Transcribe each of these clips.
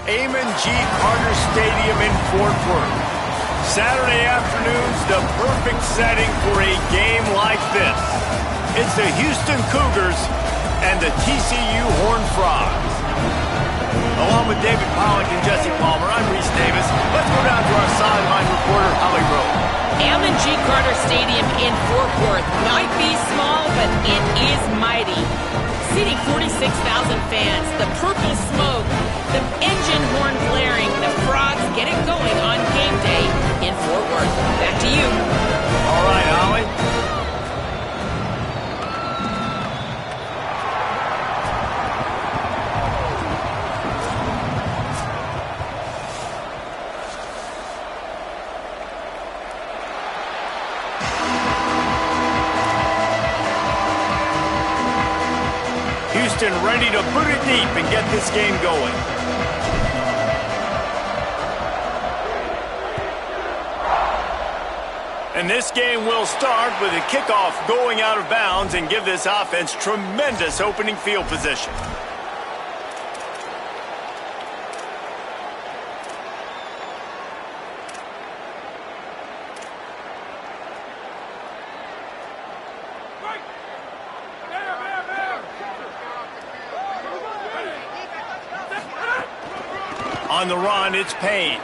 Amon G. Carter Stadium in Fort Worth. Saturday afternoon's the perfect setting for a game like this. It's the Houston Cougars and the TCU Horned Frogs. Along with David Pollack and Jesse Palmer, I'm Reese Davis. Let's go down to our sideline reporter, Holly Rowe. Amon G. Carter Stadium in Fort Worth might be small, but it is mighty. Seating 46,000 fans, the purple smoke, the engine horn blaring, the Frogs get it going on game day in Fort Worth. Back to you. All right, Holly. Houston ready to boot it deep and get this game going. And this game will start with a kickoff going out of bounds and give this offense tremendous opening field position. On the run, it's Payne.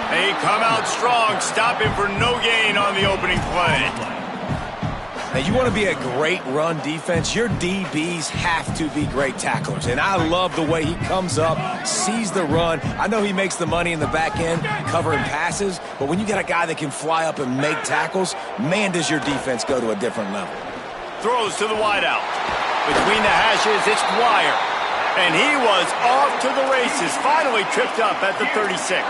They come out strong, stopping for no gain on the opening play. Now, you want to be a great run defense, your DBs have to be great tacklers. And I love the way he comes up, sees the run. I know he makes the money in the back end covering passes, but when you got a guy that can fly up and make tackles, man, does your defense go to a different level. Throws to the wideout. Between the hashes, it's Dwyer. And he was off to the races, finally tripped up at the 36.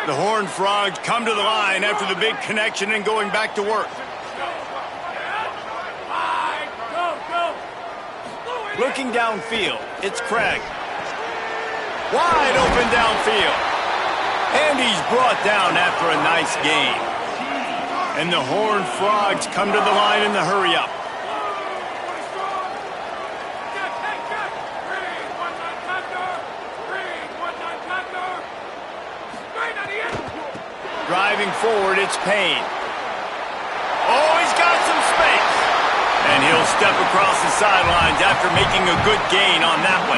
The Horned Frogs come to the line after the big connection and going back to work. Looking downfield, it's Craig. Wide open downfield. And he's brought down after a nice gain. And the Horned Frogs come to the line in the hurry-up. Driving forward, it's Payne. Oh, he's got some space. And he'll step across the sidelines after making a good gain on that one.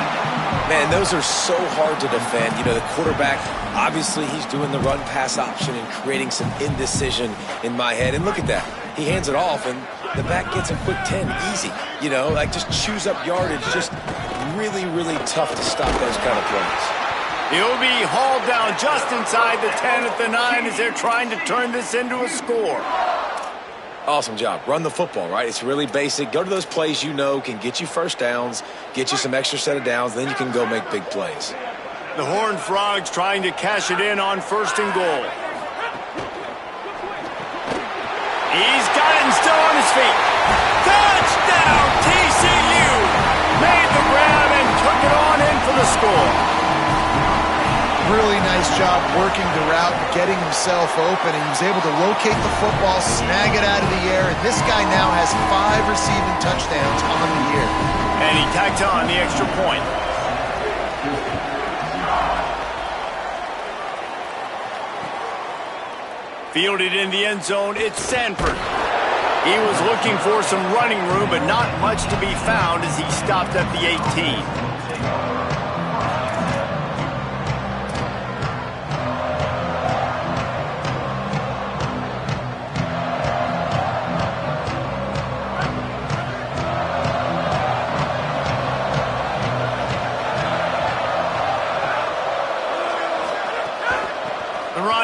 Man, those are so hard to defend. You know, the quarterback, obviously he's doing the run-pass option and creating some indecision in my head. And look at that. He hands it off, and the back gets a quick 10, easy. You know, like just chews up yardage. Just really, really tough to stop those kind of plays. He'll be hauled down just inside the 10 at the 9 as they're trying to turn this into a score. Awesome job. Run the football, right? It's really basic. Go to those plays you know can get you first downs, get you some extra set of downs, then you can go make big plays. The Horned Frogs trying to cash it in on 1st and goal. He's got it and still on his feet. Touchdown, TCU! Made the grab and took it on in for the score. Really nice job working the route and getting himself open, and he was able to locate the football, snag it out of the air, and this guy now has 5 receiving touchdowns on the year. And he tacked on the extra point. Fielded in the end zone, it's Sanford. He was looking for some running room, but not much to be found as he stopped at the 18.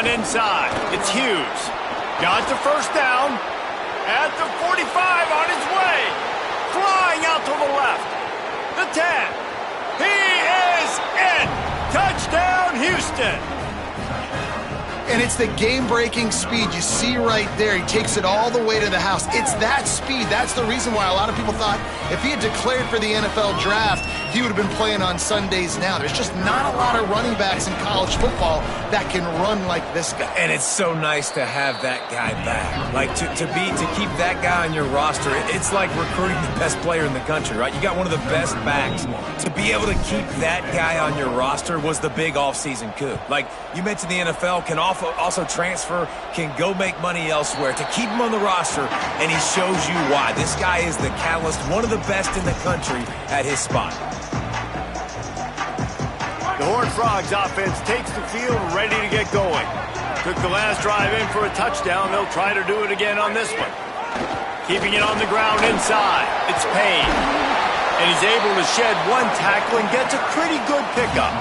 Inside, it's Hughes. Got the first down. At the 45 on his way. Flying out to the left. The 10. He is in. Touchdown, Houston. And it's the game-breaking speed. You see right there, he takes it all the way to the house. It's that speed. That's the reason why a lot of people thought if he had declared for the NFL draft, he would have been playing on Sundays now. There's just not a lot of running backs in college football that can run like this guy. And it's so nice to have that guy back. Like, to keep that guy on your roster, it's like recruiting the best player in the country, right? You got one of the best backs. To be able to keep that guy on your roster was the big offseason coup. Like, you mentioned the NFL can also transfer, can go make money elsewhere. To keep him on the roster, and he shows you why. This guy is the catalyst, one of the best in the country at his spot. The Horned Frogs offense takes the field ready to get going. Took the last drive in for a touchdown. They'll try to do it again on this one. Keeping it on the ground inside. It's Payne. And he's able to shed one tackle and gets a pretty good pickup.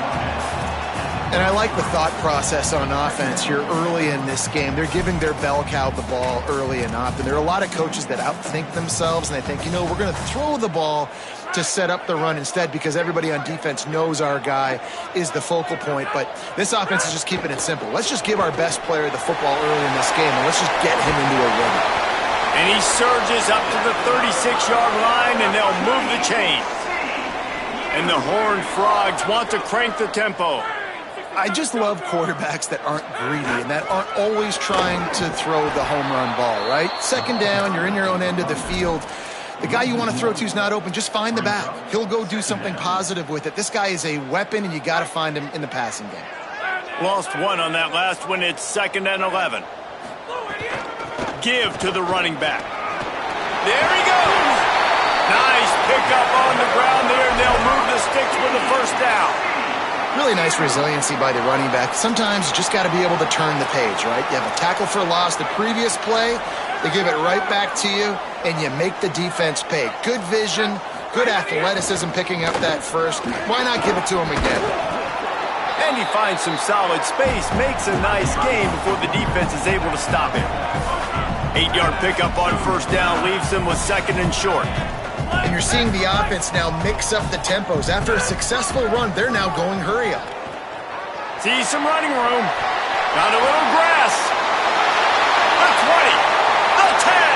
And I like the thought process on offense here early in this game. They're giving their bell cow the ball early and often. There are a lot of coaches that outthink themselves, and they think, you know, we're going to throw the ball to set up the run instead because everybody on defense knows our guy is the focal point. But this offense is just keeping it simple. Let's just give our best player the football early in this game, and let's just get him into a rhythm. And he surges up to the 36-yard line, and they'll move the chains. And the Horned Frogs want to crank the tempo. I just love quarterbacks that aren't greedy and that aren't always trying to throw the home run ball, right? Second down, you're in your own end of the field. The guy you want to throw to is not open. Just find the back. He'll go do something positive with it. This guy is a weapon, and you got to find him in the passing game. Lost one on that last one. It's 2nd and 11. Give to the running back. There he goes. Nice pickup on the ground there, and they'll move the sticks with the first down. Really nice resiliency by the running back. Sometimes you just got to be able to turn the page, right? You have a tackle for loss the previous play. They give it right back to you, and you make the defense pay. Good vision, good athleticism picking up that first. Why not give it to him again? And he finds some solid space, makes a nice game before the defense is able to stop him. 8-yard pickup on first down leaves them with 2nd and short. And you're seeing the offense now mix up the tempos. After a successful run, they're now going hurry up. See some running room. Got a little grass. The 20. The 10.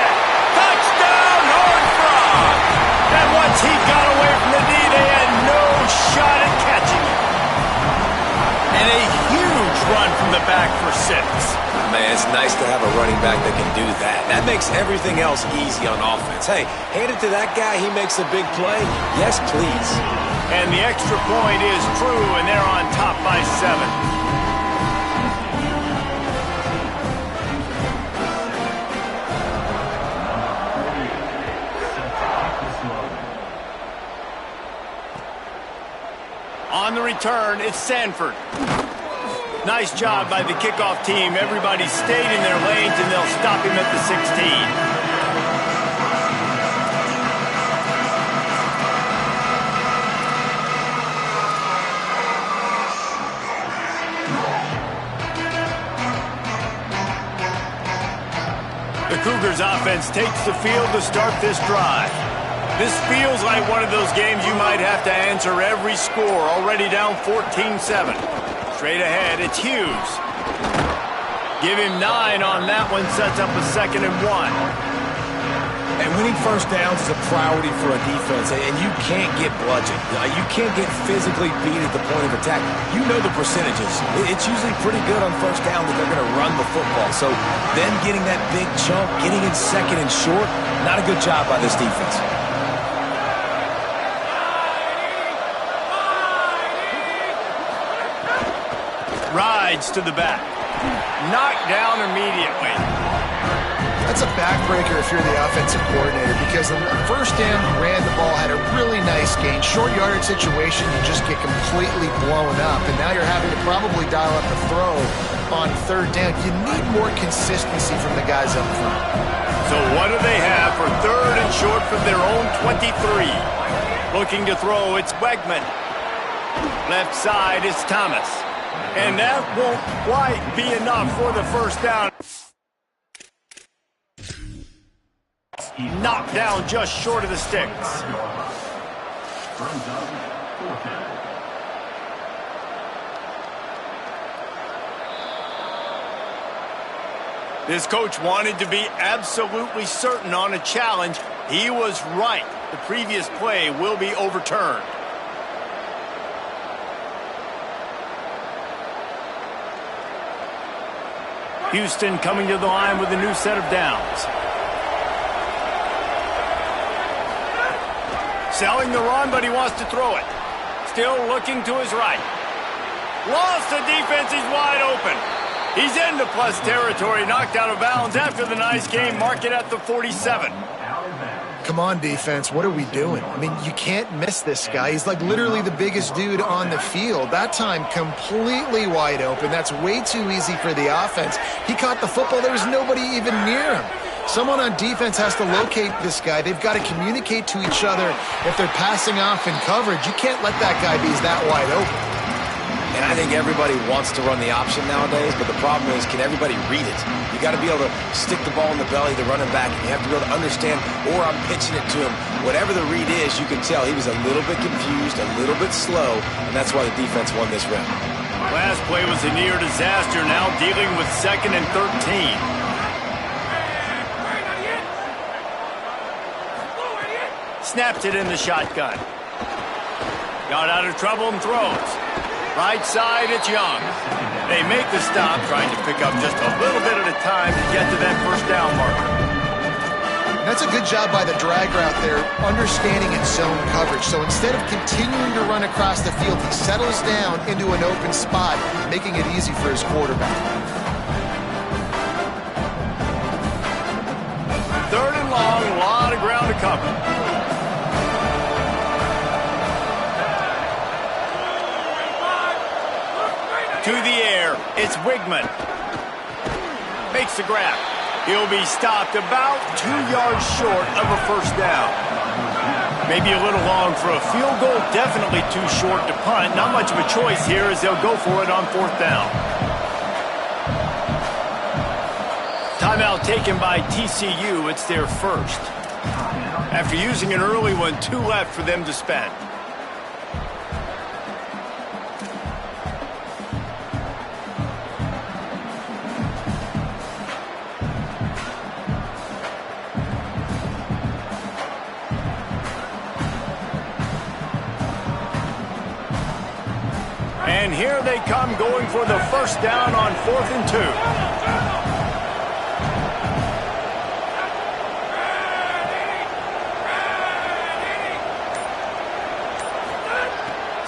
Touchdown, Horned Frogs. And once he got away from the D, they had no shot at catching him. And a huge run from the back for 6. Man, it's nice to have a running back that can do that. That makes everything else easy on offense. Hey, hand it to that guy, he makes a big play. Yes, please. And the extra point is true, and they're on top by 7. On the return, it's Sanford. Nice job by the kickoff team. Everybody stayed in their lanes, and they'll stop him at the 16. The Cougars offense takes the field to start this drive. This feels like one of those games you might have to answer every score, already down 14-7. Straight ahead, it's Hughes. Give him 9 on that one, sets up a 2nd and 1. And winning first downs is a priority for a defense, and you can't get bludgeoned. You can't get physically beat at the point of attack. You know the percentages. It's usually pretty good on first down that they're going to run the football. So then getting that big chunk, getting in 2nd and short, not a good job by this defense. Rides to the back. Knocked down immediately. That's a backbreaker if you're the offensive coordinator because the first down, you ran the ball, had a really nice gain. Short yardage situation, you just get completely blown up. And now you're having to probably dial up the throw on 3rd down. You need more consistency from the guys up front. So what do they have for 3rd and short from their own 23? Looking to throw, it's Wegman. Left side is Thomas. And that won't quite be enough for the first down. Knocked down just short of the sticks. This coach wanted to be absolutely certain on a challenge. He was right. The previous play will be overturned. Houston coming to the line with a new set of downs. Selling the run, but he wants to throw it. Still looking to his right. Lost the defense, he's wide open. He's into plus territory, knocked out of bounds after the nice game. Mark it at the 47. Come on, defense. What are we doing? I mean, you can't miss this guy. He's like literally the biggest dude on the field. That time, completely wide open. That's way too easy for the offense. He caught the football. There was nobody even near him. Someone on defense has to locate this guy. They've got to communicate to each other if they're passing off in coverage. You can't let that guy be that wide open. And I think everybody wants to run the option nowadays, but the problem is, can everybody read it? You got to be able to stick the ball in the belly of the running back, and you have to be able to understand, or I'm pitching it to him. Whatever the read is, you can tell he was a little bit confused, a little bit slow, and that's why the defense won this round. Last play was a near disaster, now dealing with 2nd and 13. Snaps it in the shotgun. Got out of trouble and throws. Right side, it's Young. They make the stop, trying to pick up just a little bit at a time to get to that first down marker. That's a good job by the drag route there, understanding its zone coverage. So instead of continuing to run across the field, he settles down into an open spot, making it easy for his quarterback. 3rd and long, a lot of ground to cover. To the air, it's Wigman. Makes the grab. He'll be stopped about 2 yards short of a first down. Maybe a little long for a field goal, definitely too short to punt. Not much of a choice here as they'll go for it on 4th down. Timeout taken by TCU. It's their first. After using an early one, 2 left for them to spend. And here they come, going for the first down on 4th and 2.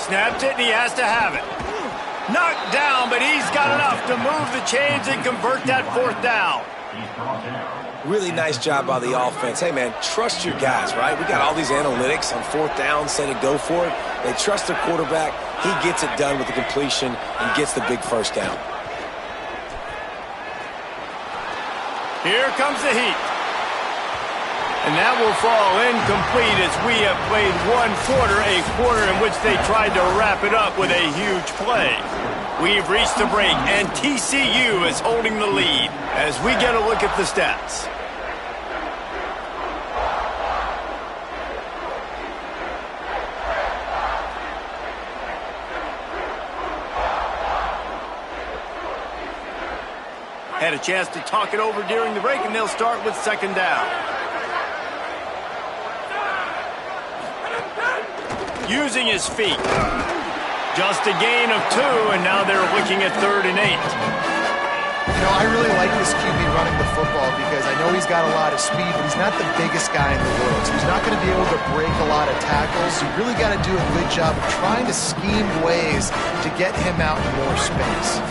Snapped it, and he has to have it. Knocked down, but he's got enough to move the chains and convert that 4th down. Really nice job by the offense. Hey, man, trust your guys, right? We got all these analytics on 4th down, say to go for it. They trust their quarterback. He gets it done with the completion and gets the big first down. Here comes the heat. And that will fall incomplete as we have played 1 quarter, a quarter in which they tried to wrap it up with a huge play. We've reached the break, and TCU is holding the lead as we get a look at the stats. Had a chance to talk it over during the break, and they'll start with 2nd down. Using his feet. Just a gain of 2, and now they're looking at 3rd and 8. You know, I really like this QB running the football because I know he's got a lot of speed, but he's not the biggest guy in the world. So he's not going to be able to break a lot of tackles. So you really got to do a good job of trying to scheme ways to get him out in more space.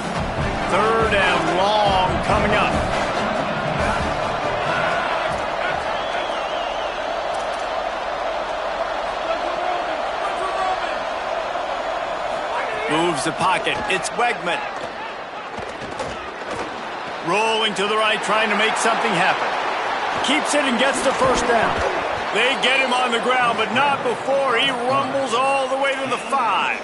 3rd and long coming up. Moves the pocket. It's Wegman. Rolling to the right, trying to make something happen. Keeps it and gets the first down. They get him on the ground, but not before he rumbles all the way to the 5.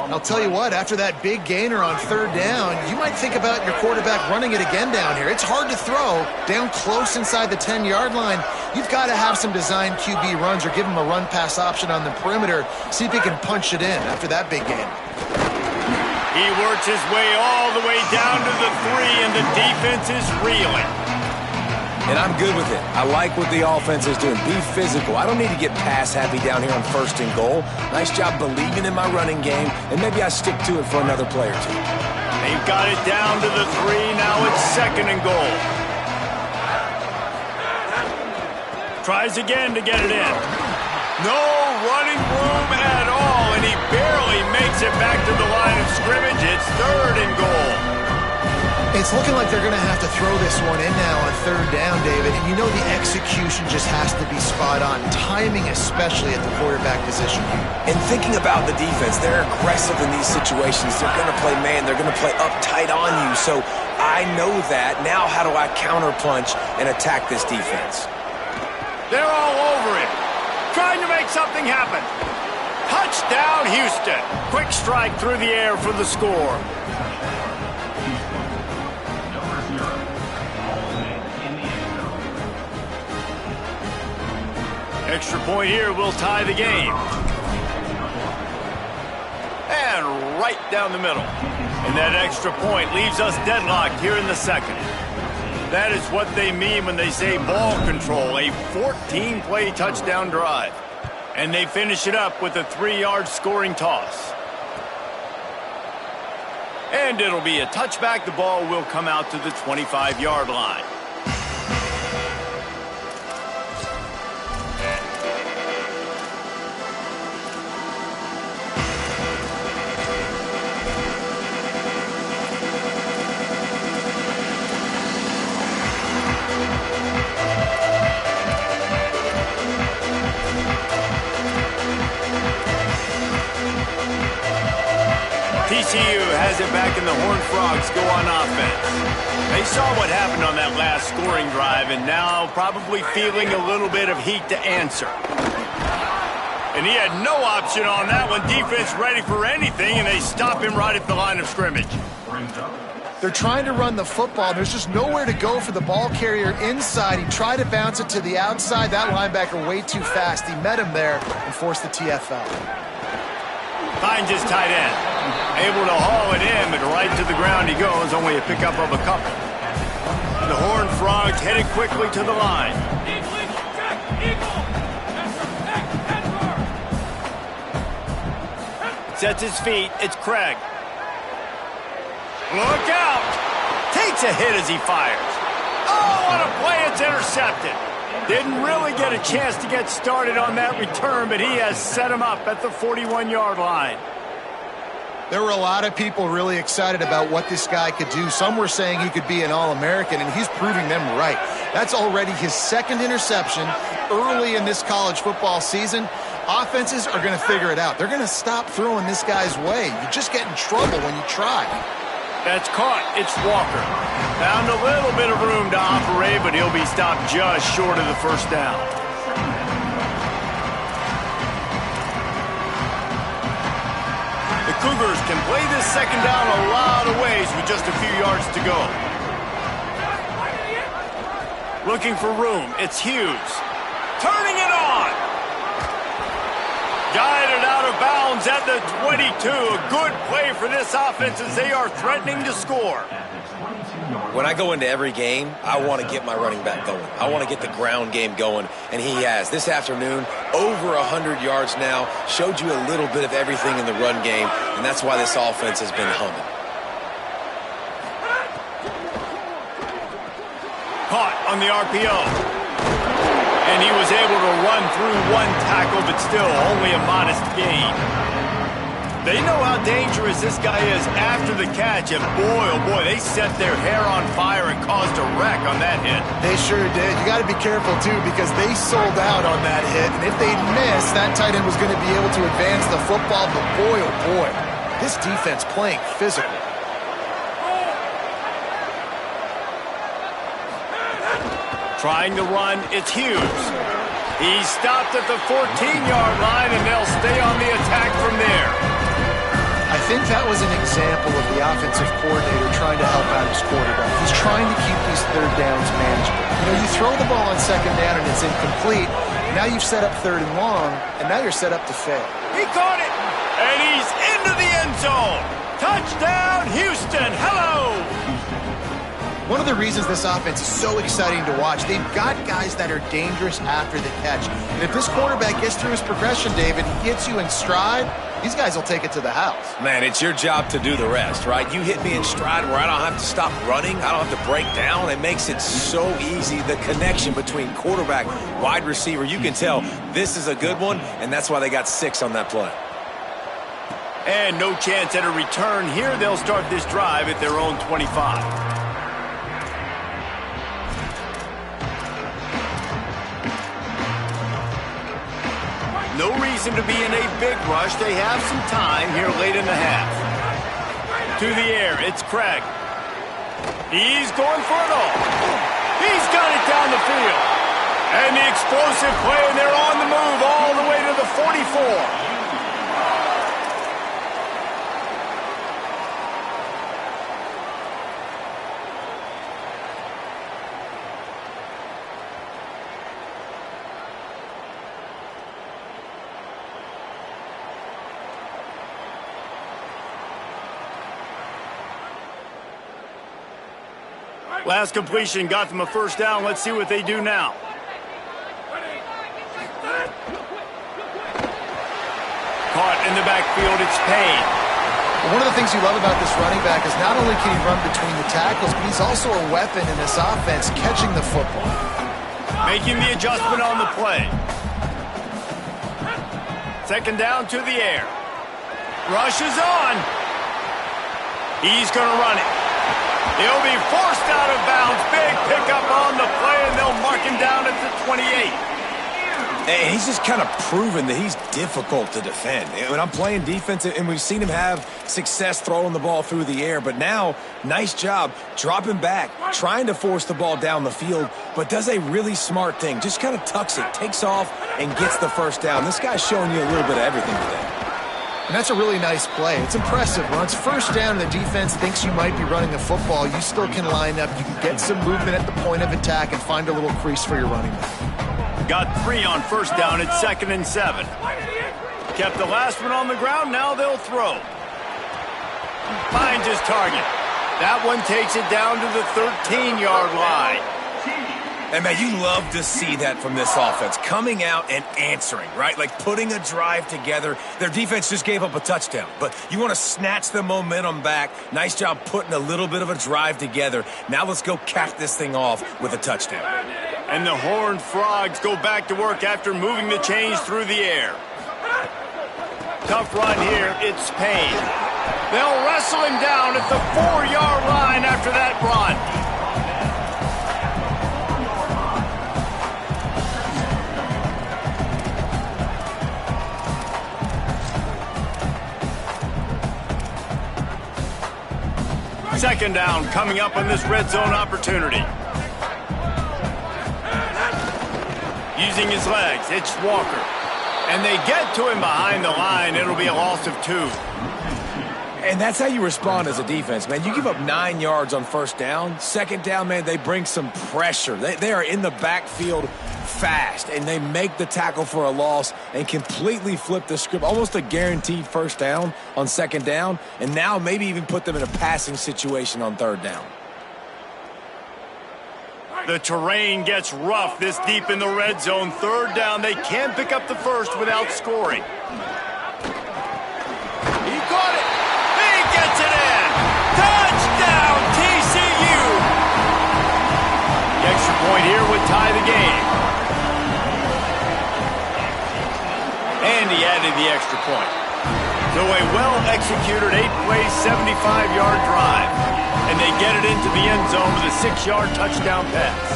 I'll tell you what, after that big gainer on 3rd down, you might think about your quarterback running it again down here. It's hard to throw down close inside the 10-yard line. You've got to have some design QB runs or give him a run-pass option on the perimeter. See if he can punch it in after that big gain. He works his way all the way down to the 3, and the defense is reeling. And I'm good with it. I like what the offense is doing. Be physical. I don't need to get pass happy down here on 1st and goal. Nice job believing in my running game, and maybe I stick to it for another play or two. They've got it down to the 3. Now it's 2nd and goal. Tries again to get it in. No running room at all, and he barely makes it back to the line of scrimmage. It's 3rd and goal. It's looking like they're going to have to throw this one in now on 3rd down, David. And you know the execution just has to be spot on. Timing especially at the quarterback position. And thinking about the defense, they're aggressive in these situations. They're going to play man. They're going to play uptight on you. So I know that. Now how do I counterpunch and attack this defense? They're all over it, trying to make something happen. Touchdown, Houston. Quick strike through the air for the score. Extra point here will tie the game. And right down the middle. And that extra point leaves us deadlocked here in the 2nd. That is what they mean when they say ball control, a 14-play touchdown drive. And they finish it up with a 3-yard scoring toss. And it'll be a touchback. The ball will come out to the 25-yard line. TCU has it back, and the Horned Frogs go on offense. They saw what happened on that last scoring drive, and now probably feeling a little bit of heat to answer. And he had no option on that one. Defense ready for anything, and they stop him right at the line of scrimmage. They're trying to run the football. There's just nowhere to go for the ball carrier inside. He tried to bounce it to the outside. That linebacker way too fast. He met him there and forced the TFL. Finds his tight end. Able to haul it in, but right to the ground he goes, only a pickup of a couple. The Horned Frogs headed quickly to the line. Sets his feet, it's Craig. Look out! Takes a hit as he fires. Oh, what a play, it's intercepted. Didn't really get a chance to get started on that return, but he has set him up at the 41-yard line. There were a lot of people really excited about what this guy could do. Some were saying he could be an All-American, and he's proving them right. That's already his 2nd interception early in this college football season. Offenses are going to figure it out. They're going to stop throwing this guy's way. You just get in trouble when you try. That's caught. It's Walker. Found a little bit of room to operate, but he'll be stopped just short of the 1st down. The Cougars can play this 2nd down a lot of ways with just a few yards to go. Looking for room. It's Hughes. Turning it on. Guided out of bounds at the 22. A good play for this offense as they are threatening to score. When I go into every game, I want to get my running back going. I want to get the ground game going, and he has. This afternoon, over 100 yards now, showed you a little bit of everything in the run game, and that's why this offense has been humming. Caught on the RPO. And he was able to run through one tackle, but still only a modest gain. They know how dangerous this guy is after the catch, and boy, oh boy, they set their hair on fire and caused a wreck on that hit. They sure did. You got to be careful, too, because they sold out on that hit, and if they'd missed, that tight end was going to be able to advance the football, but boy, oh boy, this defense playing physical. Trying to run, it's Hughes. He's stopped at the 14-yard line, and they'll stay on the attack from there. I think that was an example of the offensive coordinator trying to help out his quarterback. He's trying to keep these 3rd downs manageable. You know, you throw the ball on 2nd down and it's incomplete. Now you've set up 3rd and long, and now you're set up to fail. He caught it, and he's into the end zone. Touchdown! one of the reasons this offense is so exciting to watch. They've got guys that are dangerous after the catch. And if this quarterback gets through his progression, David, he gets you in stride, these guys will take it to the house. Man, it's your job to do the rest, right? You hit me in stride where I don't have to stop running. I don't have to break down. It makes it so easy. The connection between quarterback, wide receiver, you can tell this is a good one, and that's why they got 6 on that play. And no chance at a return here. They'll start this drive at their own 25. No reason to be in a big rush. They have some time here late in the half. To the air, it's Craig. He's going for it all. He's got it down the field. And the explosive play, and they're on the move all the way to the 44. Last completion got them a first down. Let's see what they do now. Caught in the backfield, it's Payne. Well, one of the things you love about this running back is not only can he run between the tackles, but he's also a weapon in this offense catching the football. Making the adjustment on the play. Second down to the air. Rush is on. He's going to run it. He'll be forced out of bounds. Big pickup on the play, and they'll mark him down at the 28. And he's just kind of proven that he's difficult to defend. When I'm playing defense, and we've seen him have success throwing the ball through the air, but now, nice job dropping back, trying to force the ball down the field, but does a really smart thing. Just kind of tucks it, takes off, and gets the first down. This guy's showing you a little bit of everything today. And that's a really nice play. It's impressive. When it's first down and the defense thinks you might be running the football, you still can line up. You can get some movement at the point of attack and find a little crease for your running back. Got 3 on first down at 2nd and 7. Kept the last one on the ground. Now they'll throw. Finds his target. That one takes it down to the 13-yard line. And, man, you love to see that from this offense, coming out and answering, right? Like putting a drive together. Their defense just gave up a touchdown, but you want to snatch the momentum back. Nice job putting a little bit of a drive together. Now let's go cap this thing off with a touchdown. And the Horned Frogs go back to work after moving the chains through the air. Tough run here. It's Payne. They'll wrestle him down at the 4-yard line after that run. Second down coming up on this red zone opportunity. Using his legs, it's Walker. And they get to him behind the line. It'll be a loss of 2. And that's how you respond as a defense, man. You give up 9 yards on first down. Second down, man, they bring some pressure. They are in the backfield fast, and they make the tackle for a loss and completely flip the script. Almost a guaranteed first down on second down, and now maybe even put them in a passing situation on third down. The terrain gets rough this deep in the red zone. Third down, they can't pick up the first without scoring. He caught it. He gets it in. Touchdown, TCU. The extra point here would tie the game. And he added the extra point. So a well-executed 8-play, 75-yard drive. And they get it into the end zone with a 6-yard touchdown pass.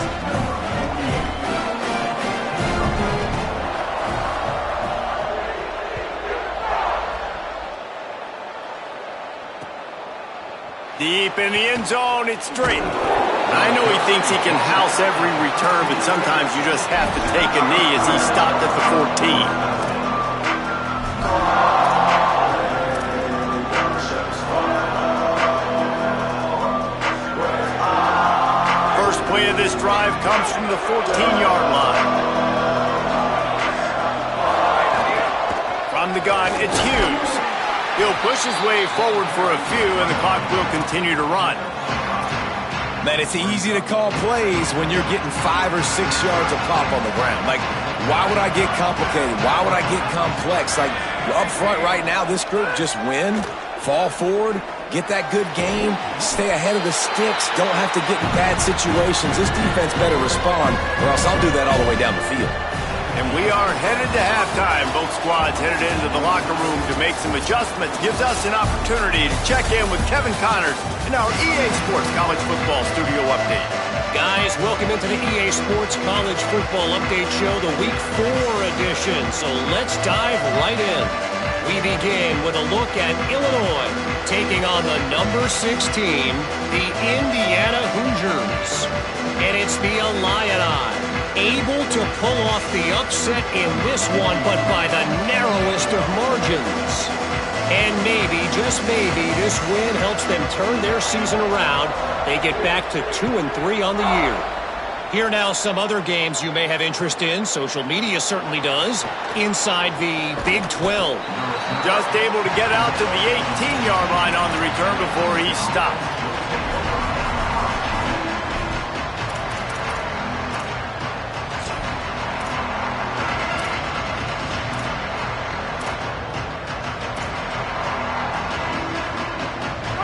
Deep in the end zone, it's straight. I know he thinks he can house every return, but sometimes you just have to take a knee as he stopped at the 14. Play of this drive comes from the 14-yard line. From the gun, it's Hughes. He'll push his way forward for a few, and the clock will continue to run. Man, it's easy to call plays when you're getting 5 or 6 yards of pop on the ground. Like, why would I get complicated? Why would I get complex? Like, up front right now, this group just win, fall forward, get that good game, stay ahead of the sticks, don't have to get in bad situations. This defense better respond, or else I'll do that all the way down the field. And we are headed to halftime. Both squads headed into the locker room to make some adjustments. Gives us an opportunity to check in with Kevin Connors in our EA Sports College Football Studio Update. Guys, welcome into the EA Sports College Football Update Show, the Week 4 edition. So let's dive right in. We begin with a look at Illinois taking on the number 6 team, the Indiana Hoosiers. And it's the Illini able to pull off the upset in this one, but by the narrowest of margins. And maybe, just maybe, this win helps them turn their season around. They get back to 2-3 on the year. Here now some other games you may have interest in. Social media certainly does. Inside the Big 12. Just able to get out to the 18-yard line on the return before he stopped.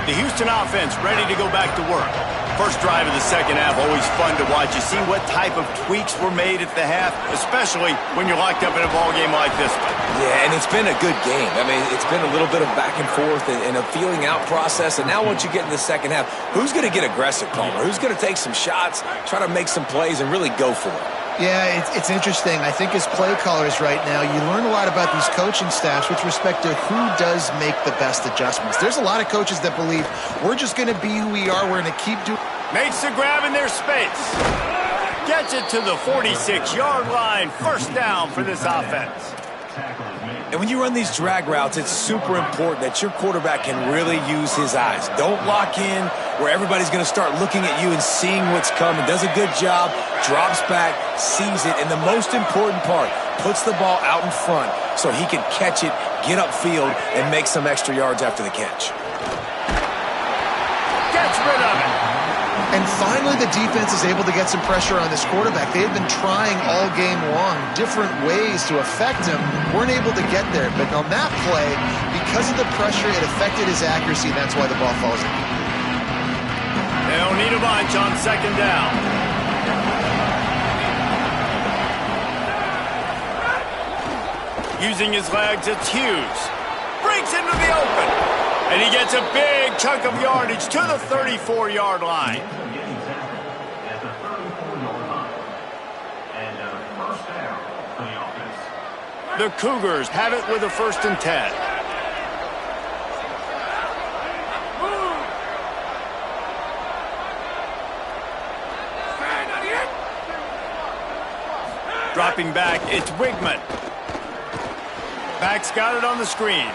The Houston offense ready to go back to work. First drive of the second half, always fun to watch. You see what type of tweaks were made at the half, especially when you're locked up in a ball game like this one. Yeah, and it's been a good game. I mean, it's been a little bit of back and forth and a feeling out process. And now once you get in the second half, who's going to get aggressive, Palmer? Who's going to take some shots, try to make some plays, and really go for it? Yeah, it's interesting. I think as play callers right now, you learn a lot about these coaching staffs with respect to who does make the best adjustments. There's a lot of coaches that believe we're just going to be who we are. We're going to keep doing. Makes the grab in their space. Gets it to the 46-yard line. First down for this offense. And when you run these drag routes, it's super important that your quarterback can really use his eyes. Don't lock in where everybody's going to start looking at you and seeing what's coming. Does a good job, drops back, sees it, and the most important part, puts the ball out in front so he can catch it, get upfield, and make some extra yards after the catch. Gets rid of it. And finally, the defense is able to get some pressure on this quarterback. They had been trying all game long different ways to affect him. Weren't able to get there. But on that play, because of the pressure, it affected his accuracy, and that's why the ball falls in. They don't need a bunch on second down. Using his legs, it's Hughes. Breaks into the open. And he gets a big chunk of yardage to the 34-yard line. The Cougars have it with a 1st and 10. Dropping back, it's Wigman. Back's got it on the screen.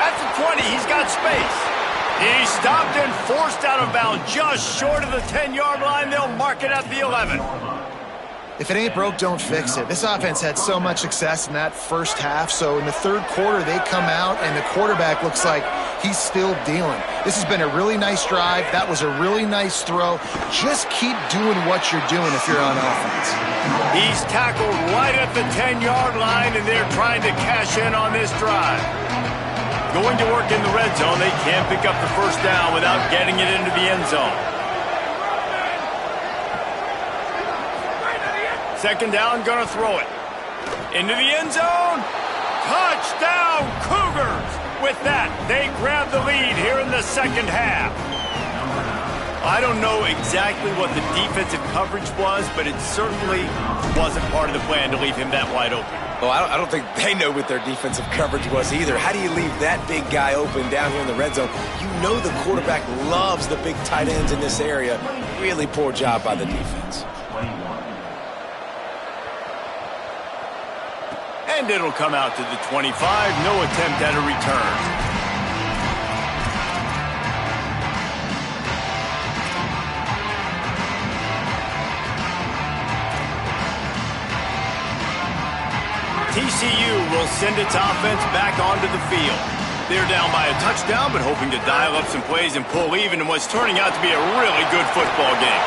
At the 20, he's got space. He stopped and forced out of bounds just short of the 10-yard line. They'll mark it at the 11. If it ain't broke, don't fix it. This offense had so much success in that first half, so in the third quarter, they come out, and the quarterback looks like he's still dealing. This has been a really nice drive. That was a really nice throw. Just keep doing what you're doing if you're on offense. He's tackled right at the 10-yard line, and they're trying to cash in on this drive. Going to work in the red zone, they can't pick up the first down without getting it into the end zone. Second down, gonna throw it. Into the end zone. Touchdown, Cougars! With that, they grab the lead here in the second half. I don't know exactly what the defensive coverage was, but it certainly wasn't part of the plan to leave him that wide open. Well, I don't think they know what their defensive coverage was either. How do you leave that big guy open down here in the red zone? You know the quarterback loves the big tight ends in this area. Really poor job by the defense. And it'll come out to the 25. No attempt at a return. TCU will send its offense back onto the field. They're down by a touchdown, but hoping to dial up some plays and pull even in what's turning out to be a really good football game.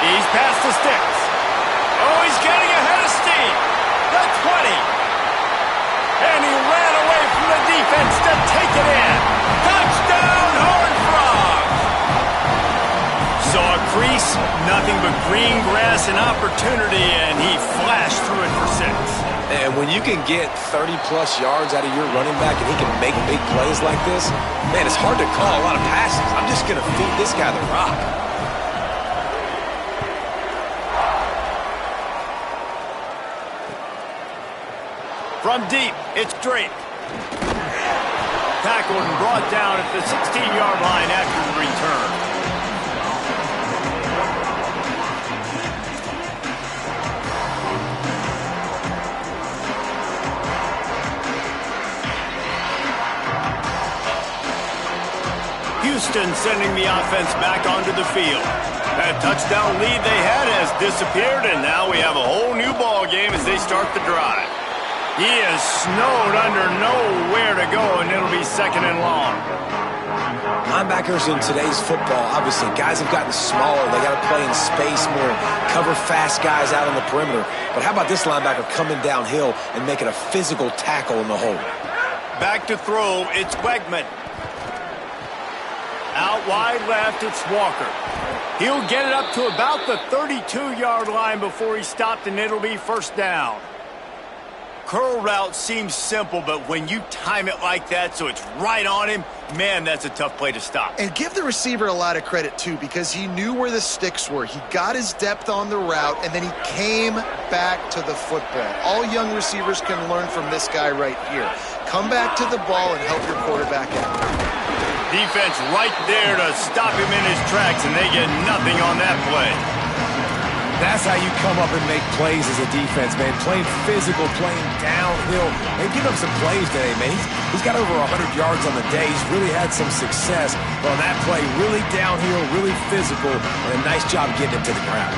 He's past the sticks. Oh, he's getting ahead of steam. The 20. And he ran away from the defense to take it in. Touchdown, Horned Frogs! Saw a crease, nothing but green grass and opportunity, and he flashed through it for 6. And when you can get 30-plus yards out of your running back and he can make big plays like this, man, it's hard to call a lot of passes. I'm just going to feed this guy the rock. From deep, it's Drake. Tackled and brought down at the 16-yard line after the return. Houston sending the offense back onto the field. That touchdown lead they had has disappeared, and now we have a whole new ball game as they start the drive. He is snowed under, nowhere to go, and it'll be 2nd and long. Linebackers in today's football, obviously, guys have gotten smaller. They got to play in space more, cover fast guys out on the perimeter. But how about this linebacker coming downhill and making a physical tackle in the hole? Back to throw, it's Wegman. Out wide left, it's Walker. He'll get it up to about the 32-yard line before he stopped, and it'll be 1st down. Curl route seems simple, but when you time it like that so it's right on him, man, that's a tough play to stop. And give the receiver a lot of credit, too, because he knew where the sticks were. He got his depth on the route, and then he came back to the football. All young receivers can learn from this guy right here. Come back to the ball and help your quarterback out. Defense right there to stop him in his tracks, and they get nothing on that play. That's how you come up and make plays as a defense, man. Playing physical, playing downhill. They give up some plays today, man. He's got over 100 yards on the day. He's really had some success. But on that play, really downhill, really physical, and a nice job getting him to the ground.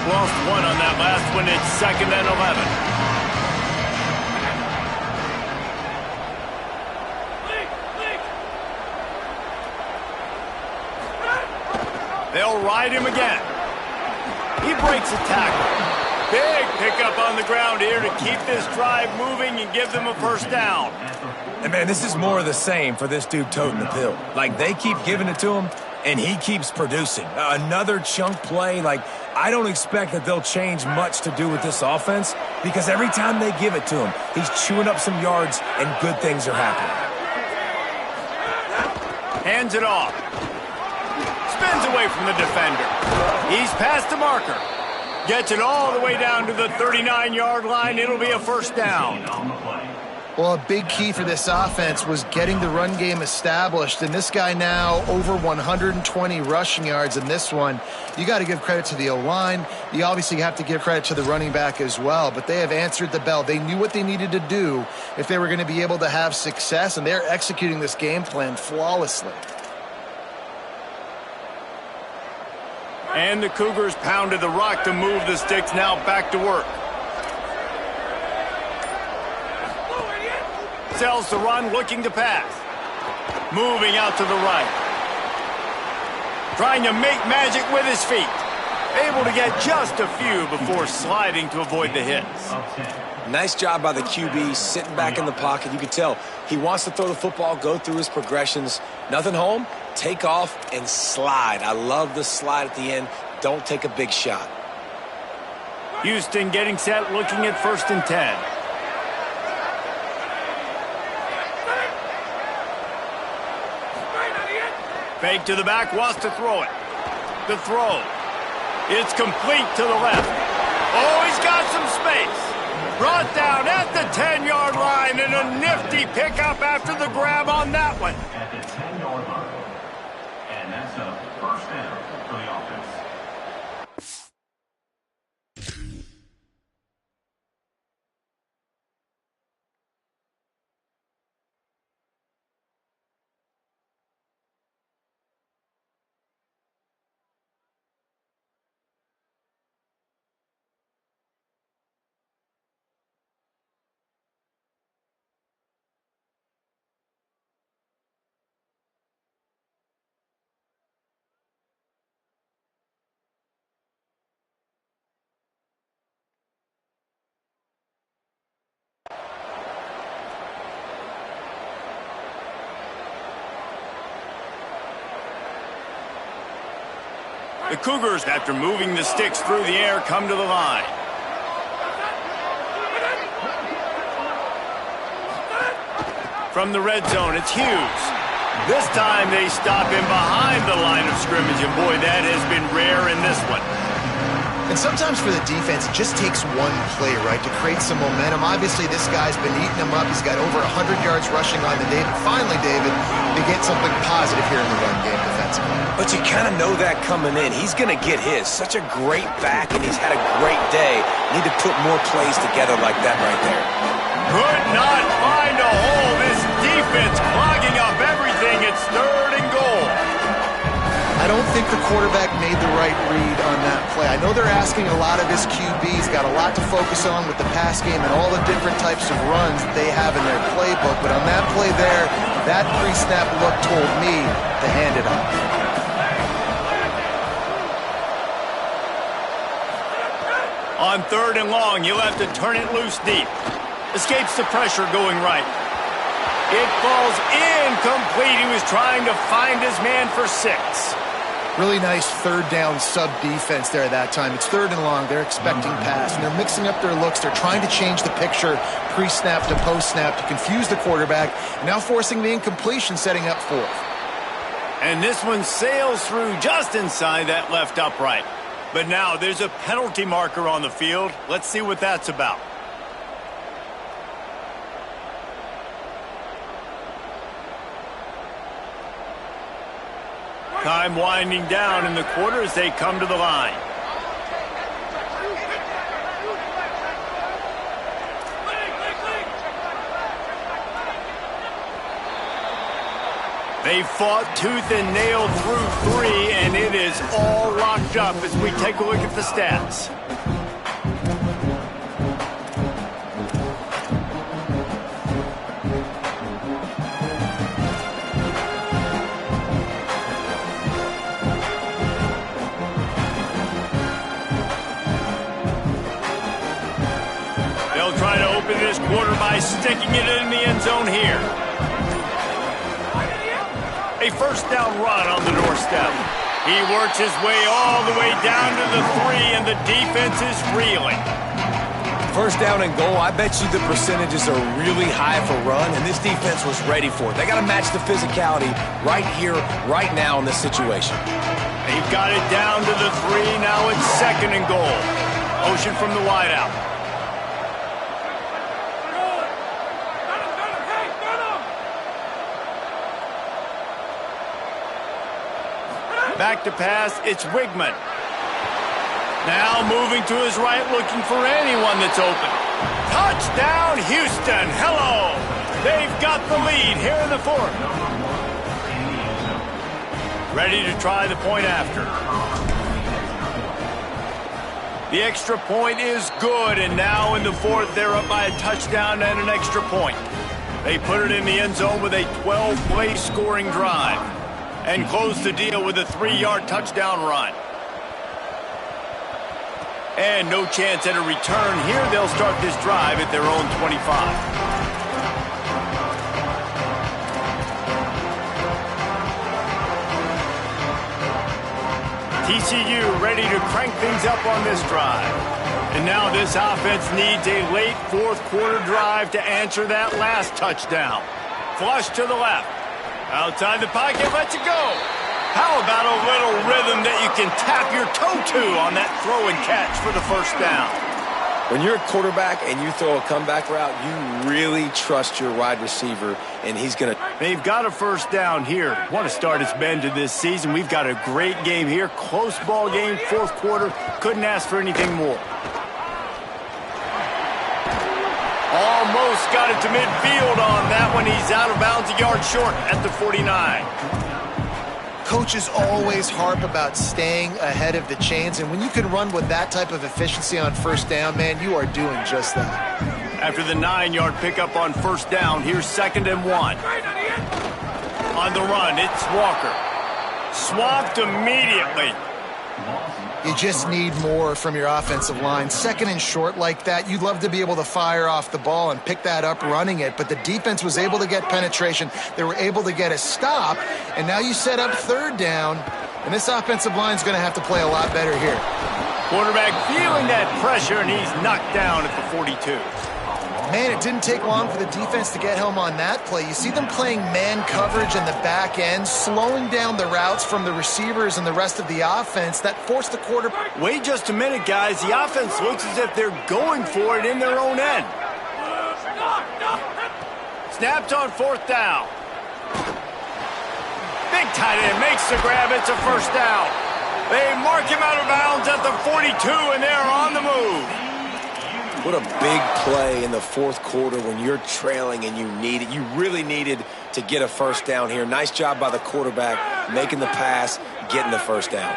Lost one on that last one. It's 2nd and 11. They'll ride him again. He breaks a tackle. Big pickup on the ground here to keep this drive moving and give them a 1st down. And, man, this is more of the same for this dude toting the pill. Like, they keep giving it to him, and he keeps producing. Another chunk play. Like, I don't expect that they'll change much to do with this offense because every time they give it to him, he's chewing up some yards and good things are happening. Hands it off. Spins away from the defender. He's past the marker. Gets it all the way down to the 39-yard line. It'll be a 1st down. Well, a big key for this offense was getting the run game established, and this guy now over 120 rushing yards in this one. You got to give credit to the O-line. You obviously have to give credit to the running back as well, but they have answered the bell. They knew what they needed to do if they were going to be able to have success, and they're executing this game plan flawlessly. And the Cougars pounded the rock to move the sticks, now back to work. Sells the run, looking to pass. Moving out to the right. Trying to make magic with his feet. Able to get just a few before sliding to avoid the hits. Nice job by the QB, sitting back in the pocket. You can tell he wants to throw the football, go through his progressions. Nothing home, take off, and slide. I love the slide at the end. Don't take a big shot. Houston getting set, looking at 1st and 10. Fake to the back, wants to throw it. The throw. It's complete to the left. Oh, he's got some space. Brought down at the 10-yard line, and a nifty pickup after the grab on that one. At the 10-yard line. And that's a 1st down for the offense. The Cougars, after moving the sticks through the air, come to the line. From the red zone, it's Hughes. This time they stop him behind the line of scrimmage, and boy, that has been rare in this one. And sometimes for the defense, it just takes one play, right, to create some momentum. Obviously, this guy's been eating them up. He's got over 100 yards rushing on the day. But finally, David, they get something positive here in the run game defensively. But you kind of know that coming in. He's going to get his. Such a great back, and he's had a great day. Need to put more plays together like that right there. Could not find a hole. This defense clogging up everything. It's 3rd and goal. I don't think the quarterback made the right read on that play. I know they're asking a lot of his QBs, got a lot to focus on with the pass game and all the different types of runs that they have in their playbook. But on that play there, that pre-snap look told me to hand it off. On 3rd and long, you'll have to turn it loose deep. Escapes the pressure going right. It falls incomplete. He was trying to find his man for 6. Really nice 3rd down sub-defense there that time. It's 3rd and long. They're expecting pass, and they're mixing up their looks. They're trying to change the picture pre-snap to post-snap to confuse the quarterback, now forcing the incompletion, setting up 4th. And this one sails through just inside that left upright. But now there's a penalty marker on the field. Let's see what that's about. Time winding down in the quarter as they come to the line. They fought tooth and nail through 3, and it is all locked up as we take a look at the stats. They'll try to open this quarter by sticking it in the end zone here. A 1st down run on the doorstep. He works his way all the way down to the 3, and the defense is reeling. 1st down and goal, I bet you the percentages are really high for run, and this defense was ready for it. They got to match the physicality right here, right now in this situation. They've got it down to the 3. Now it's 2nd and goal. Motion from the wideout. Back to pass, it's Wigman. Now moving to his right, looking for anyone that's open. Touchdown, Houston. Hello. They've got the lead here in the 4th. Ready to try the point after. The extra point is good, and now in the 4th, they're up by a touchdown and an extra point. They put it in the end zone with a 12-play scoring drive and close the deal with a 3-yard touchdown run. And no chance at a return here. They'll start this drive at their own 25. TCU ready to crank things up on this drive. And now this offense needs a late 4th quarter drive to answer that last touchdown. Flush to the left. Outside the pocket, lets it go. How about a little rhythm that you can tap your toe to on that throw and catch for the 1st down? When you're a quarterback and you throw a comeback route, you really trust your wide receiver, and he's going to... They've got a 1st down here. What a start it's been to this season. We've got a great game here. Close ball game, 4th quarter. Couldn't ask for anything more. Almost got it to midfield on that one. He's out of bounds, a yard short at the 49. Coaches always harp about staying ahead of the chains, and when you can run with that type of efficiency on 1st down, man, you are doing just that. After the 9-yard pickup on 1st down, here's 2nd and 1. On the run, it's Walker. Swamped immediately. You just need more from your offensive line. 2nd and short like that, you'd love to be able to fire off the ball and pick that up running it, but the defense was able to get penetration. They were able to get a stop, and now you set up 3rd down. And this offensive line is going to have to play a lot better here. Quarterback feeling that pressure, and he's knocked down at the 42. Man, it didn't take long for the defense to get home on that play. You see them playing man coverage in the back end, slowing down the routes from the receivers and the rest of the offense. That forced the quarterback. Wait just a minute, guys. The offense looks as if they're going for it in their own end. Snapped on 4th down. Big tight end makes the grab. It's a first down. They mark him out of bounds at the 42, and they're on the move. What a big play in the 4th quarter when you're trailing and you need it. You really needed to get a first down here. Nice job by the quarterback making the pass, getting the first down.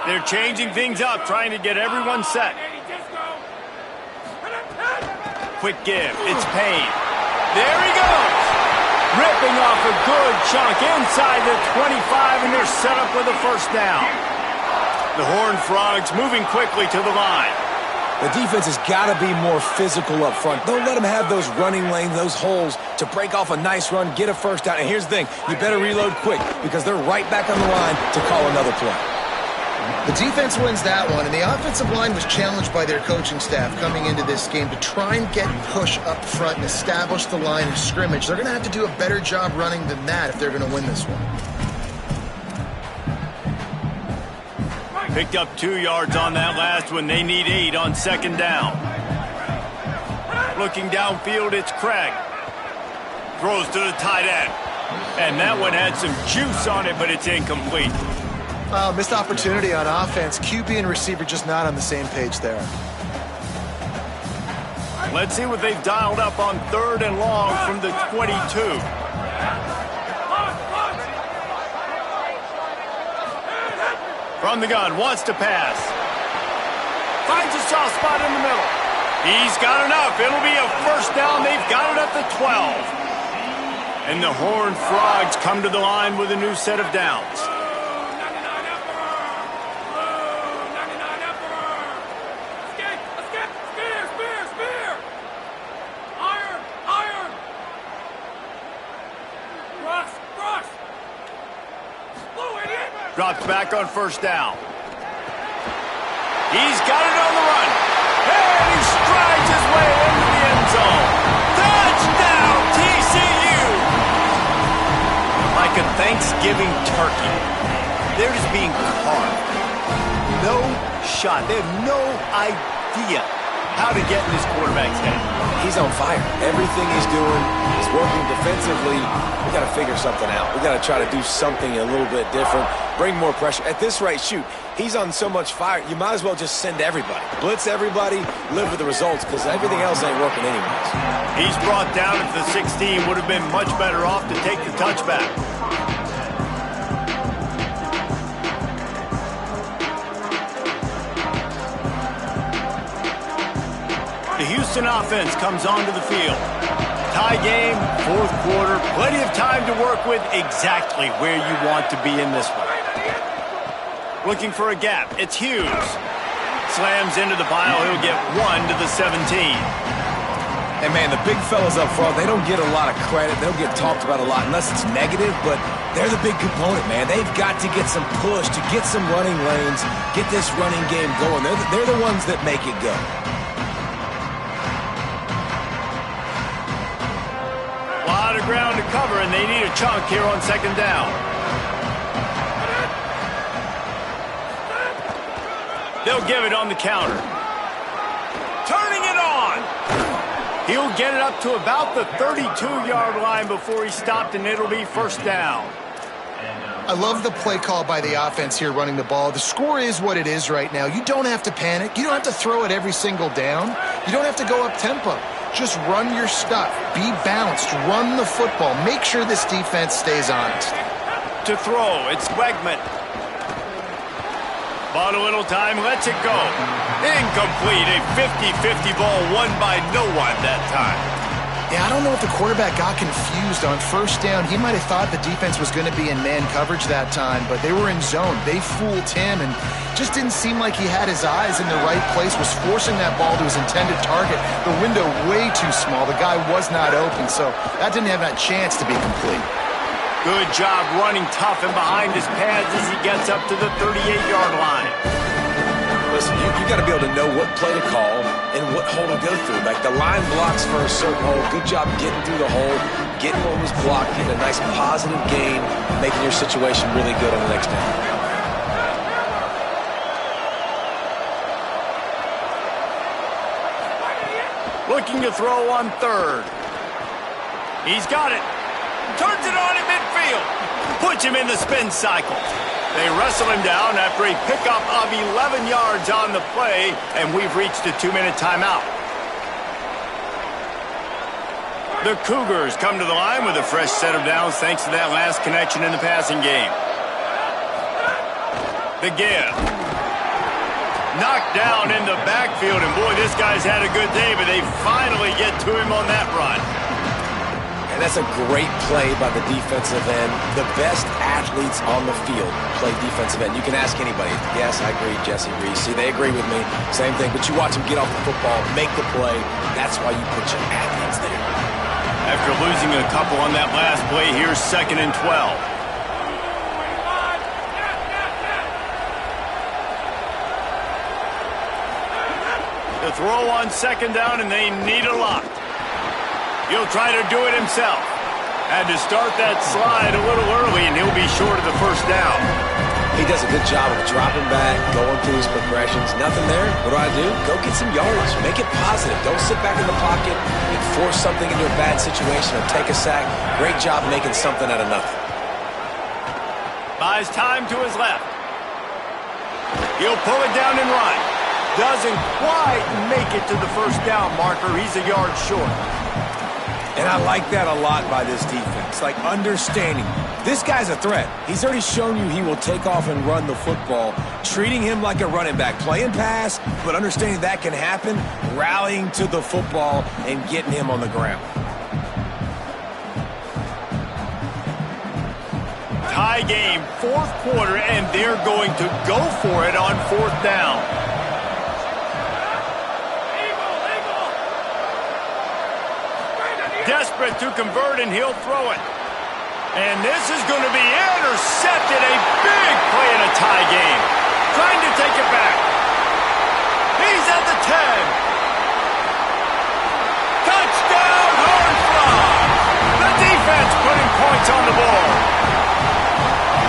They're changing things up, trying to get everyone set. Quick give. It's Payne. There he goes. Ripping off a good chunk inside the 25, and they're set up with a first down. The Horned Frogs moving quickly to the line. The defense has got to be more physical up front. Don't let them have those running lanes, those holes to break off a nice run, get a first down. And here's the thing, you better reload quick because they're right back on the line to call another play. The defense wins that one, and the offensive line was challenged by their coaching staff coming into this game to try and get push up front and establish the line of scrimmage. They're going to have to do a better job running than that if they're going to win this one. Picked up 2 yards on that last one. They need 8 on 2nd down. Looking downfield, it's Craig. Throws to the tight end. And that one had some juice on it, but it's incomplete. Missed opportunity on offense. QB and receiver just not on the same page there. Let's see what they've dialed up on 3rd and long from the 22. From the gun, wants to pass. Finds a soft spot in the middle. He's got enough. It'll be a first down. They've got it at the 12. And the Horned Frogs come to the line with a new set of downs. Drops back on first down. He's got it on the run. And he strides his way into the end zone. Touchdown, TCU! Like a Thanksgiving turkey. They're just being carved. No shot. They have no idea how to get in this quarterback's head. He's on fire. Everything he's doing is working defensively. We got to figure something out. We got to try to do something a little bit different. Bring more pressure. At this rate, shoot, he's on so much fire, you might as well just send everybody. Blitz everybody, live with the results, because everything else ain't working anyways. He's brought down at the 16. Would have been much better off to take the touchback. The Houston offense comes onto the field. Tie game, 4th quarter, plenty of time to work with, exactly where you want to be in this one. Looking for a gap, it's Hughes. Slams into the pile, he'll get 1 to the 17. And man, the big fellas up front, they don't get a lot of credit. They don't get talked about a lot unless it's negative, but they're the big component, man. They've got to get some push, to get some running lanes, get this running game going. They're the ones that make it go. A lot of ground to cover, and they need a chunk here on 2nd down. They'll give it on the counter. Turning it on. He'll get it up to about the 32-yard line before he's stopped, and it'll be first down. I love the play call by the offense here running the ball. The score is what it is right now. You don't have to panic. You don't have to throw it every single down. You don't have to go up tempo. Just run your stuff. Be balanced. Run the football. Make sure this defense stays honest. To throw, it's Wegman. Bought a little time, lets it go. Incomplete, a 50-50 ball won by no one that time. Yeah, I don't know if the quarterback got confused on first down. He might have thought the defense was going to be in man coverage that time, but they were in zone. They fooled him and just didn't seem like he had his eyes in the right place, was forcing that ball to his intended target. The window way too small. The guy was not open, so that didn't have that chance to be complete. Good job running tough and behind his pads as he gets up to the 38-yard line. Listen, you got to be able to know what play to call and what hole to go through. Like the line blocks for a certain hole. Good job getting through the hole, getting what was blocked, getting a nice positive gain, making your situation really good on the next down. Looking to throw on third. He's got it. Turns it on in midfield. Puts him in the spin cycle. They wrestle him down after a pickup of 11 yards on the play, and we've reached a 2-minute timeout. The Cougars come to the line with a fresh set of downs thanks to that last connection in the passing game. The give. Knocked down in the backfield, and boy, this guy's had a good day, but they finally get to him on that run. And that's a great play by the defensive end. The best athletes on the field play defensive end. You can ask anybody. Yes, I agree, Jesse Reese. See, they agree with me. Same thing. But you watch them get off the football, make the play. That's why you put your athletes there. After losing a couple on that last play, here's 2nd and 12. The throw on 2nd down, and they need a lot. He'll try to do it himself. Had to start that slide a little early, and he'll be short of the first down. He does a good job of dropping back, going through his progressions. Nothing there. What do? Go get some yards. Make it positive. Don't sit back in the pocket and force something into a bad situation or take a sack. Great job making something out of nothing. Buys time to his left. He'll pull it down and run. Doesn't quite make it to the first down marker. He's a yard short. And I like that a lot by this defense, like understanding this guy's a threat. He's already shown you he will take off and run the football, treating him like a running back, playing pass, but understanding that can happen, rallying to the football and getting him on the ground. Tie game, 4th quarter, and they're going to go for it on 4th down. Desperate to convert, and he'll throw it. And this is going to be intercepted. A big play in a tie game. Trying to take it back. He's at the 10. Touchdown, Horned Frogs. The defense putting points on the board.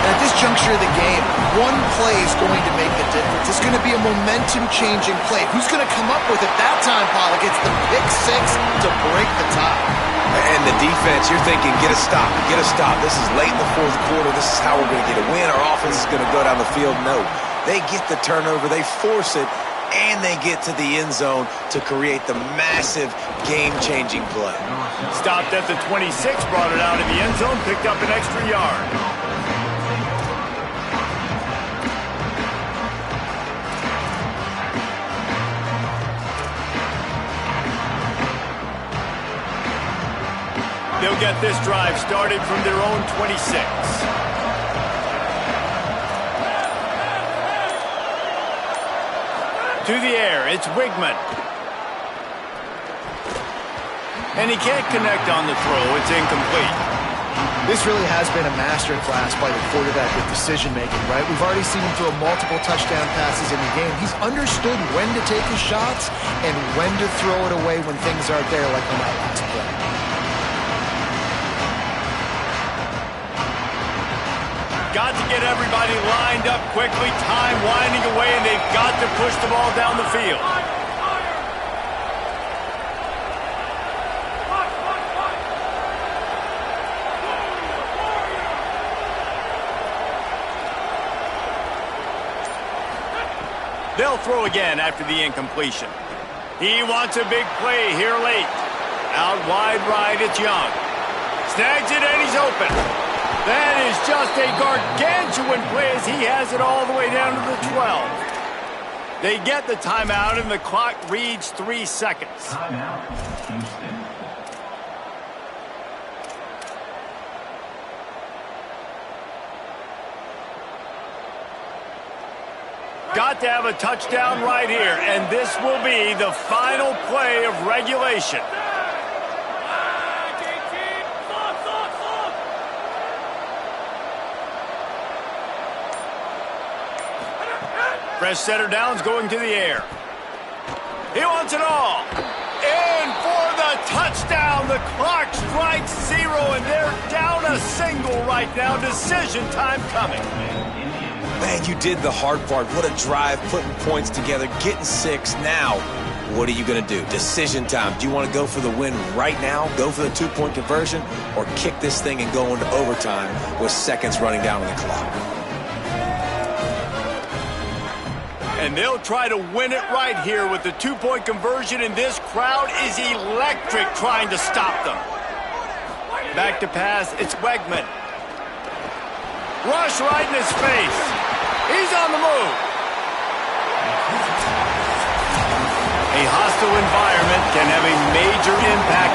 At this juncture of the game, one play is going to make the difference. It's going to be a momentum-changing play. Who's going to come up with it that time, Pollock? It's the pick 6 to break the tie. And the defense, you're thinking, get a stop, get a stop. This is late in the 4th quarter. This is how we're going to get a win. Our offense is going to go down the field. No, they get the turnover, they force it, and they get to the end zone to create the massive game-changing play. Stopped at the 26, brought it out of the end zone, picked up an extra yard. They'll get this drive started from their own 26. To the air, it's Wigman. And he can't connect on the throw. It's incomplete. This really has been a masterclass by the quarterback with decision-making, right? We've already seen him throw multiple touchdown passes in the game. He's understood when to take his shots and when to throw it away when things aren't there, like on that last play. Got to get everybody lined up quickly, time winding away, and they've got to push the ball down the field. They'll throw again after the incompletion. He wants a big play here late. Out wide right, it's Young. Snags it, and he's open. That is just a gargantuan play as he has it all the way down to the 12. They get the timeout, and the clock reads 3 seconds. Timeout, Houston. to have a touchdown right here, and this will be the final play of regulation. Fresh setter down's going to the air. He wants it all. In for the touchdown. The clock strikes 0, and they're down a single right now. Decision time coming. Man, you did the hard part. What a drive, putting points together, getting 6. Now, what are you going to do? Decision time. Do you want to go for the win right now, go for the 2-point conversion, or kick this thing and go into overtime with seconds running down on the clock? And they'll try to win it right here with the 2-point conversion, and this crowd is electric trying to stop them. Back to pass, it's Wegman. Rush right in his face. He's on the move. A hostile environment can have a major impact